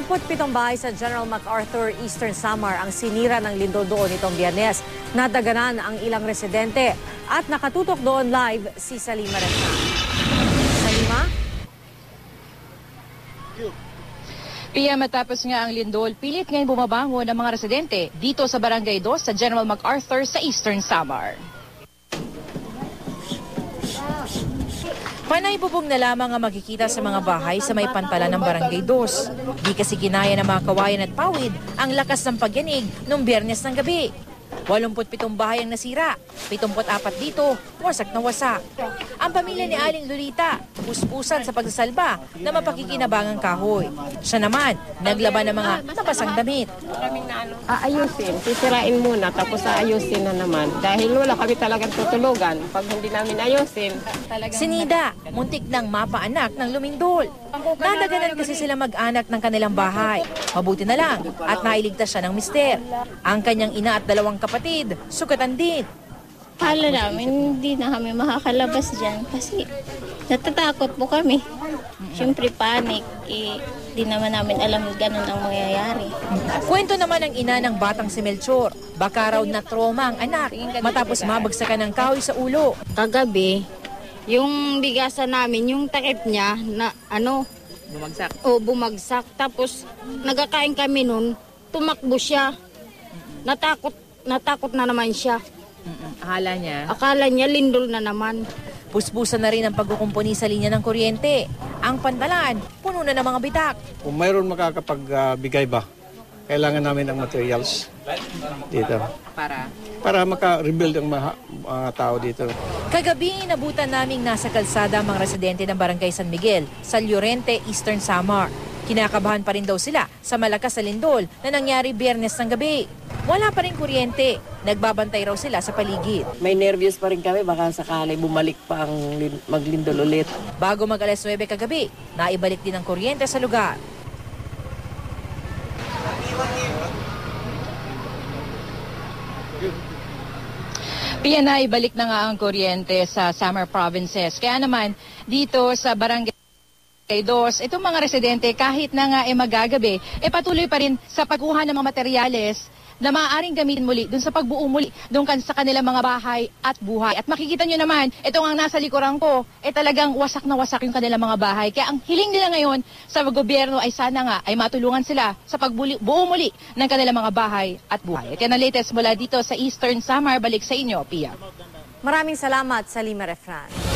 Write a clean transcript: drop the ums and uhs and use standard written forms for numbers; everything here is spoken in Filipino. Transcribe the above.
87 bahay sa General MacArthur, Eastern Samar ang sinira ng lindol doon itong Biyernes. Nadaganan ang ilang residente at nakatutok doon live si Salima Resna. Salima? Pia, matapos nga ang lindol, pilit ngayon bumabangon ng mga residente dito sa Barangay 2 sa General MacArthur sa Eastern Samar. Panay bubong na lamang ang makikita sa mga bahay sa may pantalan ng Barangay 2. Di kasi kinaya ng mga kawayan at pawid ang lakas ng pagyanig noong Biyernes ng gabi. 87 bahay ang nasira, 74 dito, wasak na wasak. Ang pamilya ni Aling Lolita, puspusan sa pagsasalba na mapakikinabangang kahoy. Siya naman, naglaban ng mga nabasang damit. Aayusin, sisirain muna tapos aayusin na naman. Dahil wala kami talagang tutulugan pag hindi namin ayusin. Si Nida, muntik nang mapaanak ng lumindol. Nadaganan kasi sila mag-anak ng kanilang bahay. Mabuti na lang at nailigtas siya ng mister. Ang kanyang ina at 2 kapatid, sugatan din. Akala namin hindi na kami makakalabas dyan kasi natatakot po kami. Siyempre panic, di naman namin alam ganun ang mangyayari. Kwento naman ng ina ng batang si Melchor. Baka raw na trauma ang anak matapos mabagsakan ng kahoy sa ulo. Kagabi, yung bigasan namin, yung takip niya na bumagsak. Bumagsak. Tapos nagkakain kami nun, tumakbo siya. Natakot na naman siya. Akala niya lindol na naman. Puspusan na rin ang pagkukumpuni sa linya ng kuryente. Ang pantalan, puno na ng mga bitak. Kung mayroon makakapagbigay ba, kailangan namin ng materials dito. Para maka-rebuild ang mga tao dito. Kagabi, inabutan naming nasa kalsada ang mga residente ng Barangay San Miguel sa Llorente, Eastern Samar. Kinakabahan pa rin daw sila sa malakas na lindol na nangyari Biyernes ng gabi. Wala pa rin kuryente. Nagbabantay raw sila sa paligid. May nervyos pa rin kami, baka sakali bumalik pa ang maglindol ulit. Bago mag-alas 9 kagabi, naibalik din ang kuryente sa lugar. Pia, naibalik na nga ang kuryente sa Samar Provinces. Kaya naman, dito sa Barangay 2, itong mga residente kahit na nga magagabi, patuloy pa rin sa pagkuha ng mga materyales na maaaring gamitin muli dun sa pagbuo muli dun sa kanilang mga bahay at buhay. At makikita nyo naman, itong ang nasa likuran ko, talagang wasak na wasak yung kanilang mga bahay. Kaya ang hiling nila ngayon sa gobyerno ay sana nga ay matulungan sila sa pagbuo muli ng kanilang mga bahay at buhay. At yan ang latest mula dito sa Eastern Samar. Balik sa inyo, Pia. Maraming salamat, Salima Refran.